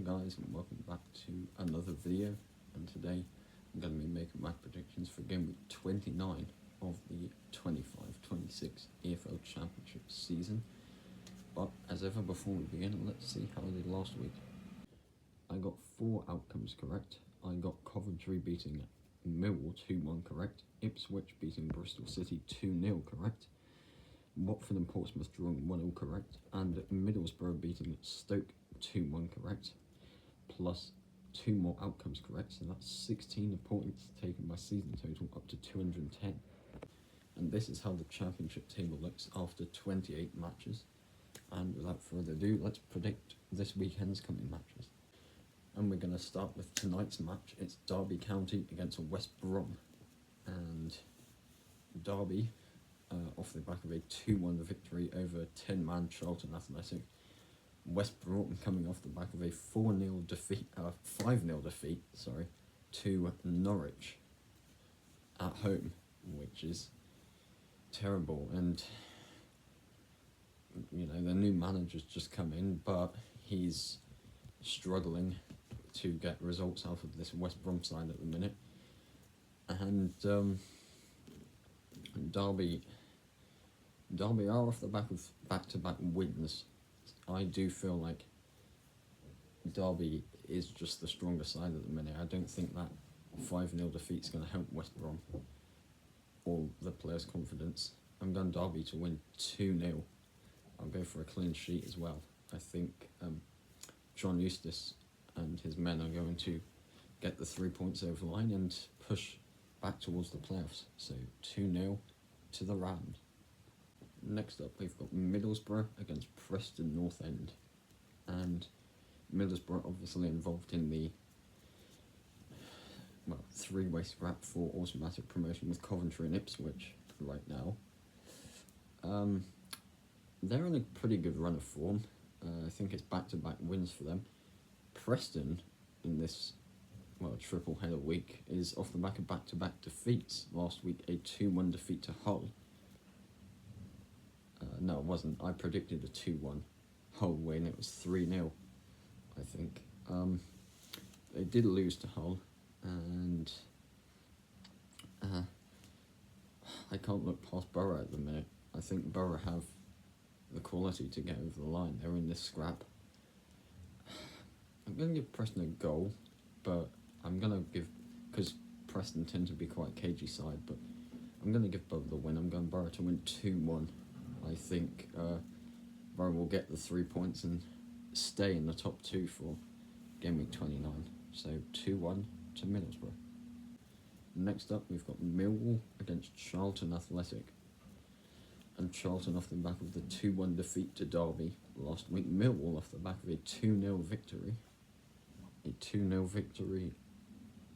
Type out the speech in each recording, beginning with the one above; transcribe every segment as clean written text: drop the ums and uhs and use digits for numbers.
guys, and welcome back to another video. And today I'm going to be making my predictions for game week 29 of the 25-26 EFL Championship season. But as ever, before we begin, let's see how I did last week. I got 4 outcomes correct. I got Coventry beating Millwall 2-1 correct, Ipswich beating Bristol City 2-0 correct, Watford and Portsmouth drawing 1-0 correct, and Middlesbrough beating Stoke 2-1 correct, plus 2 more outcomes correct, so that's 16 points taken my season total up to 210. And this is how the championship table looks after 28 matches. And without further ado, let's predict this weekend's coming matches. And we're going to start with tonight's match. It's Derby County against West Brom. And Derby, off the back of a 2-1 victory over 10-man Charlton Athletic. West Brom coming off the back of a 5-0 defeat, to Norwich at home, which is terrible. And you know, the new manager's just come in, but he's struggling to get results out of this West Brom side at the minute. And Derby are off the back of back-to-back wins. I do feel like Derby is just the stronger side at the minute. I don't think that 5-0 defeat's going to help West Brom or the players' confidence. I'm going Derby to win 2-0. I'll go for a clean sheet as well. I think John Eustace and his men are going to get the 3 points over the line and push back towards the playoffs. So 2-0 to the Rams. Next up, we've got Middlesbrough against Preston North End. And Middlesbrough obviously involved in the three-way scrap for automatic promotion with Coventry and Ipswich right now. They're on a pretty good run of form. I think it's back-to-back wins for them. Preston, in this triple header week, is off the back of back-to-back defeats. Last week, a 2-1 defeat to Hull. No, it wasn't. I predicted a 2-1 Hull win. It was 3-0, I think. They did lose to Hull, and I can't look past Borough at the minute. I think Borough have the quality to get over the line. They're in this scrap. I'm going to give Preston a goal, but I'm going to give, because Preston tend to be quite a cagey side, but I'm going to give Borough the win. I'm going Borough to win 2-1. I think Borough will get the 3 points and stay in the top 2 for game week 29. So 2-1 to Middlesbrough. Next up, we've got Millwall against Charlton Athletic. And Charlton off the back of the 2-1 defeat to Derby last week. Millwall off the back of a 2-0 victory. A 2-0 victory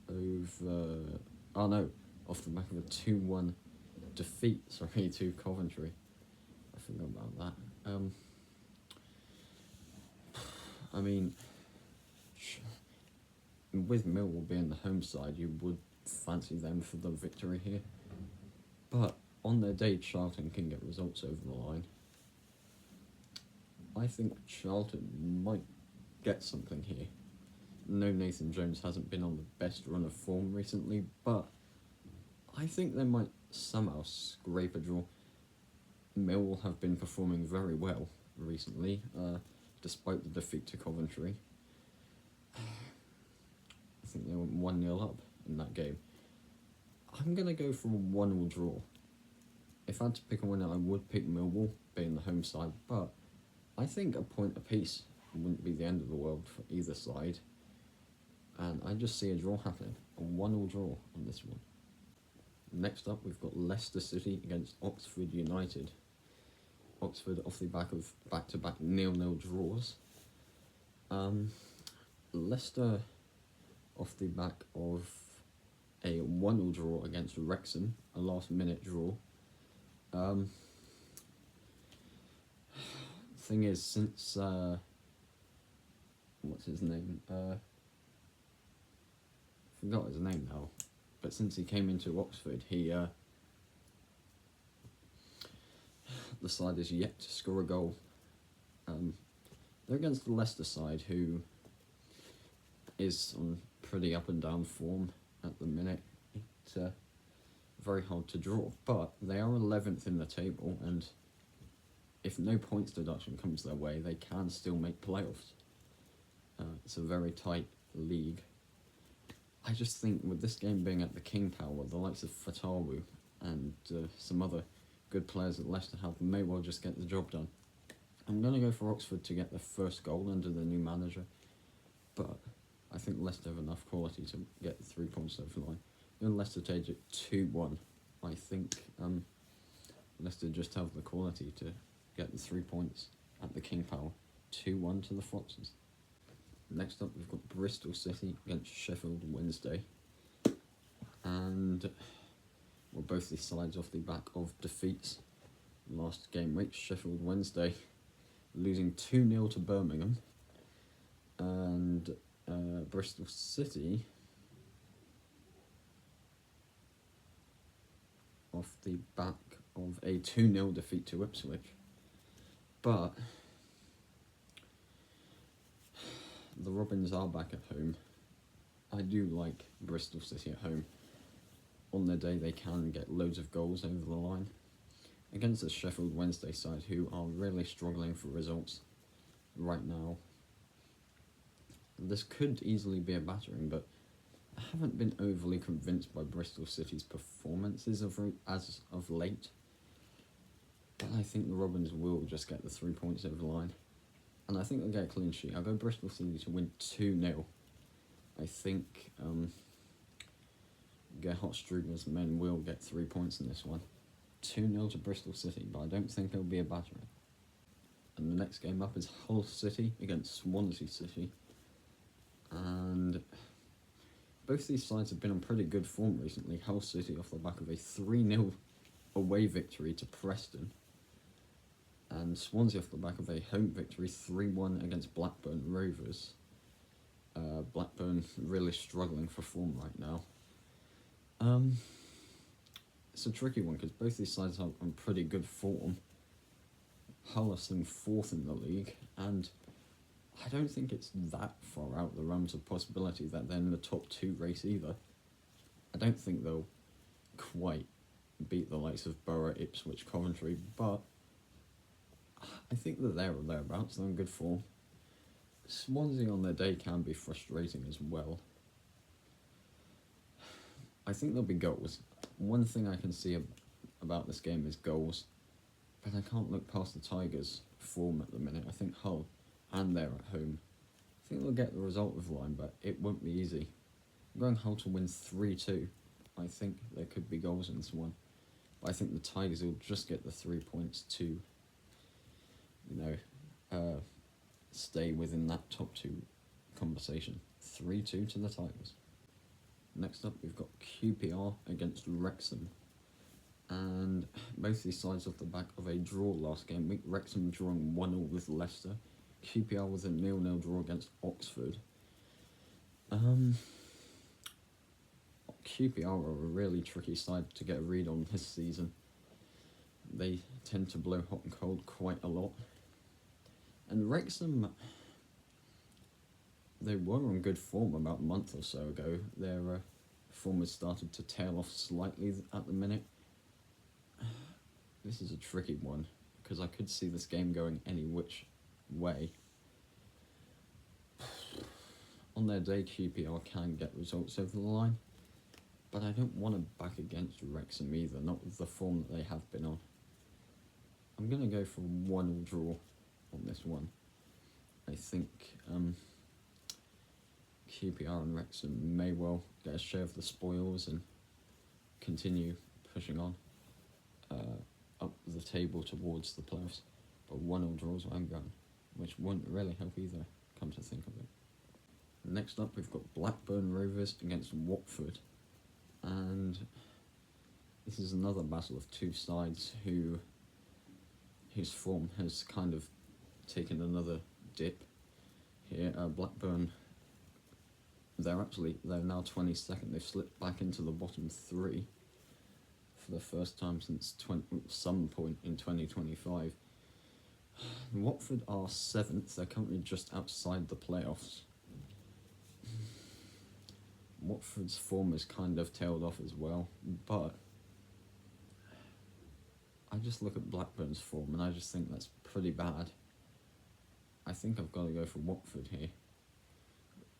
over... off the back of a 2-1 defeat, to Coventry. I forgot about that. With Millwall being the home side, you would fancy them for the victory here. But on their day, Charlton can get results over the line. I think Charlton might get something here. No, Nathan Jones hasn't been on the best run of form recently, but I think they might somehow scrape a draw. Millwall have been performing very well recently, despite the defeat to Coventry. I think they went 1-0 up in that game. I'm going to go for a 1-1 draw. If I had to pick a winner, I would pick Millwall, being the home side, but I think a point apiece wouldn't be the end of the world for either side. And I just see a draw happening, a 1-1 draw on this one. Next up, we've got Leicester City against Oxford United. Oxford off the back of back-to-back 0-0 draws. Leicester off the back of a 1-0 draw against Wrexham, a last-minute draw. Thing is, since what's his name? Forgot his name now. But since he came into Oxford, the side is yet to score a goal. They're against the Leicester side, who is on pretty up and down form at the minute. It's very hard to draw, but they are 11th in the table, and if no points deduction comes their way, they can still make playoffs. It's a very tight league. I just think with this game being at the King Power, the likes of Fatawu and some other good players that Leicester have may well just get the job done. I'm going to go for Oxford to get their first goal under the new manager, but I think Leicester have enough quality to get the 3 points over the line. And Leicester take it 2-1. I think Leicester just have the quality to get the 3 points at the King Power. 2-1 to the Foxes. Next up, we've got Bristol City against Sheffield Wednesday. And well, both these sides off the back of defeats last game week. Sheffield Wednesday losing 2-0 to Birmingham. And Bristol City off the back of a 2-0 defeat to Ipswich. But the Robins are back at home. I do like Bristol City at home. On their day, they can get loads of goals over the line against the Sheffield Wednesday side, who are really struggling for results right now. This could easily be a battering, but I haven't been overly convinced by Bristol City's performances as of late. But I think the Robins will just get the 3 points over the line. And I think they'll get a clean sheet. I'll go Bristol City to win 2-0. I think Gerhard Struger's men will get 3 points in this one. 2-0 to Bristol City, but I don't think it'll be a battering. And the next game up is Hull City against Swansea City. And both these sides have been on pretty good form recently. Hull City off the back of a 3-0 away victory to Preston. And Swansea off the back of a home victory 3-1 against Blackburn Rovers. Blackburn really struggling for form right now. It's a tricky one because both these sides are on pretty good form. Hull are sitting 4th in the league, and I don't think it's that far out the realms of possibility that they're in the top 2 race either. I don't think they'll quite beat the likes of Borough, Ipswich, Coventry, but I think that they're thereabouts. They're in good form. Swansea on their day can be frustrating as well. I think there'll be goals. One thing I can see about this game is goals, but I can't look past the Tigers' form at the minute. I think Hull, and they're at home, I think they'll get the result of the line, but it won't be easy. I'm going Hull to win 3-2. I think there could be goals in this one, but I think the Tigers will just get the 3 points to, stay within that top 2 conversation. 3-2 to the Tigers. Next up, we've got QPR against Wrexham. And both these sides off the back of a draw last game week. Wrexham drawing 1-0 with Leicester. QPR with a 0-0 draw against Oxford. QPR are a really tricky side to get a read on this season. They tend to blow hot and cold quite a lot. And Wrexham, they were on good form about a month or so ago. Their form has started to tail off slightly at the minute. This is a tricky one, because I could see this game going any which way. On their day, QPR can get results over the line, but I don't want to back against Wrexham either, not with the form that they have been on. I'm going to go for 1-1 draw on this one. I think QPR and Wrexham may well get a share of the spoils and continue pushing on up the table towards the playoffs. But 1-1 draws where I'm going, which won't really help either, come to think of it. Next up, we've got Blackburn Rovers against Watford. And this is another battle of 2 sides whose form has kind of taken another dip here. Blackburn, they're now 22nd. They've slipped back into the bottom 3 for the first time since some point in 2025. Watford are 7th. They're currently just outside the playoffs. Watford's form has kind of tailed off as well, but I just look at Blackburn's form and I just think that's pretty bad. I think I've got to go for Watford here.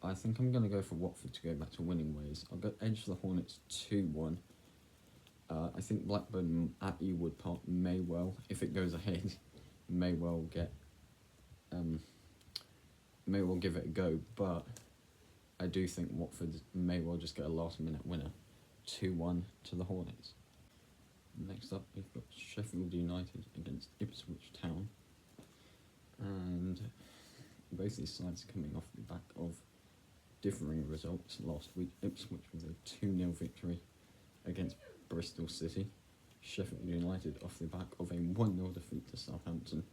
I think I'm going to go for Watford to go back to winning ways. I'll go edge the Hornets 2-1. I think Blackburn at Ewood Park may well, if it goes ahead, may well give it a go, but I do think Watford may well just get a last-minute winner, 2-1 to the Hornets. Next up, we've got Sheffield United against Ipswich Town, and both these sides are coming off the back of differing results last week. Ipswich with a 2-0 victory against Bristol City. Sheffield United off the back of a 1-0 defeat to Southampton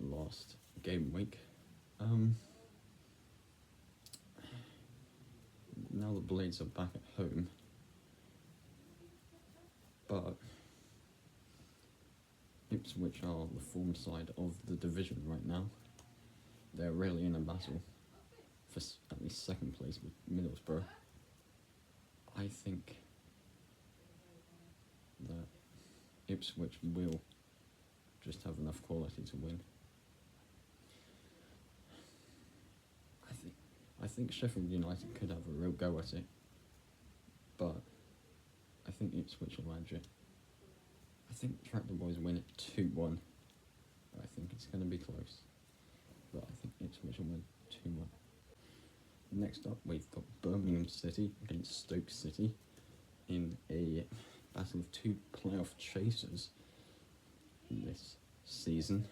last game week. Now the Blades are back at home, but Ipswich are the form side of the division right now. They're really in a battle for at least second place with Middlesbrough. I think that Ipswich will just have enough quality to win. I think Sheffield United could have a real go at it, but I think Ipswich will edge it. I think Tractor Boys win it 2-1, but I think it's going to be close. But I think Ipswich will win 2-1. Next up, we've got Birmingham City against Stoke City in a battle of two playoff chasers this season.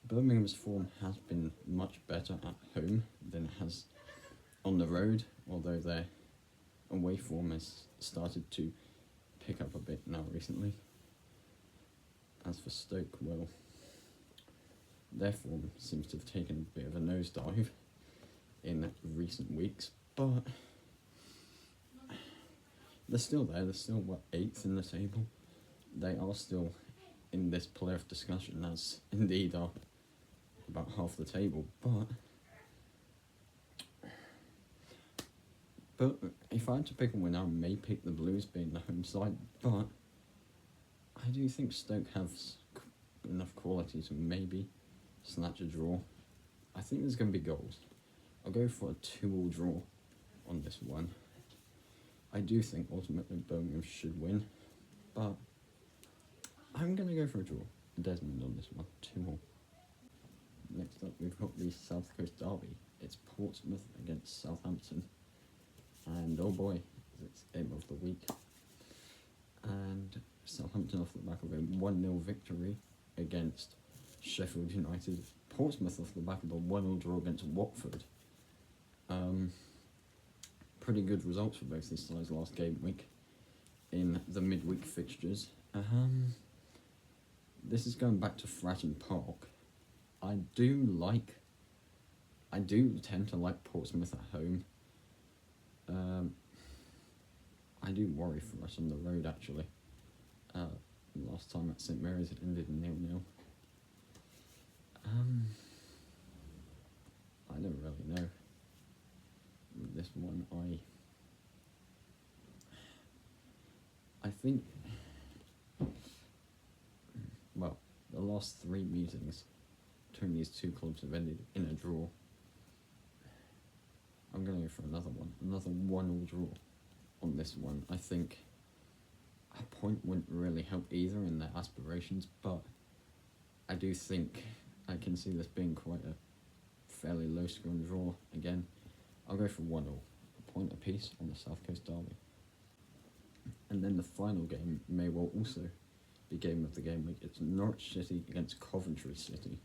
Birmingham's form has been much better at home than it has on the road, although their away form has started to pick up a bit now recently. As for Stoke, well, their form seems to have taken a bit of a nosedive in recent weeks, but they're still there. They're still, 8th in the table. They are still in this playoff discussion, as indeed are about half the table, but if I had to pick a winner, I may pick the Blues being the home side, but I do think Stoke has enough quality to maybe snatch a draw. I think there's going to be goals. I'll go for a 2-2 draw on this one. I do think ultimately Birmingham should win, but I'm going to go for a draw. Desmond on this one, 2-2. Next up, we've got the South Coast Derby. It's Portsmouth against Southampton. And oh boy, it's game of the week. And Southampton off the back of a 1-0 victory against Sheffield United. Portsmouth off the back of a 1-1 draw against Watford. Pretty good results for both these sides last game week in the midweek fixtures. This is going back to Fratton Park. I do tend to like Portsmouth at home. I do worry for us on the road, actually. Last time at St Mary's it ended 0-0. I don't really know. This one, I think, well, the last 3 meetings between these two clubs have ended in a draw. I'm going to go for another 1-1 draw on this one. I think a point wouldn't really help either in their aspirations, but I do think I can see this being quite a fairly low-scoring draw again. I'll go for 1-0, a point apiece on the South Coast Derby. And then the final game may well also be game of the game week. It's Norwich City against Coventry City.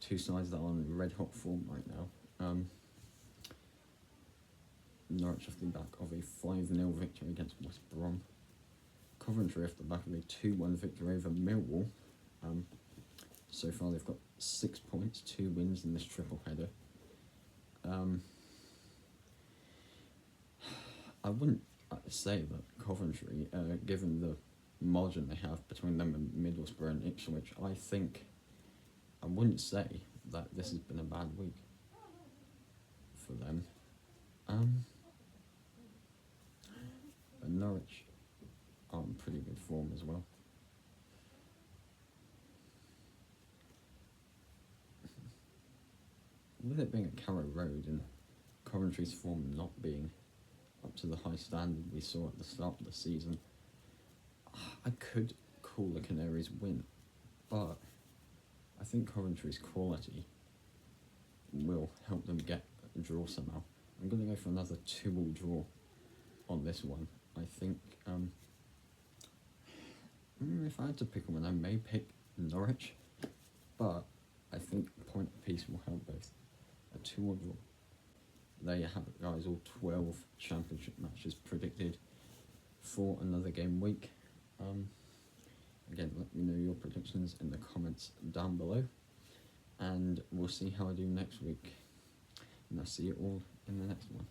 Two sides that are on red-hot form right now. Norwich off the back of a 5-0 victory against West Brom. Coventry off the back of a 2-1 victory over Millwall. So far they've got 6 points, 2 wins in this triple header. I wouldn't say that Coventry, given the margin they have between them and Middlesbrough and Ipswich, I wouldn't say that this has been a bad week for them. form as well. With it being at Carrow Road and Coventry's form not being up to the high standard we saw at the start of the season, I could call the Canaries win, but I think Coventry's quality will help them get a draw somehow. I'm going to go for another 2-2 draw on this one. I think if I had to pick one, I may pick Norwich, but I think point apiece will help both. A 2-2 draw. There you have it, guys. All 12 championship matches predicted for another game week. Again, let me know your predictions in the comments down below, and we'll see how I do next week. And I'll see you all in the next one.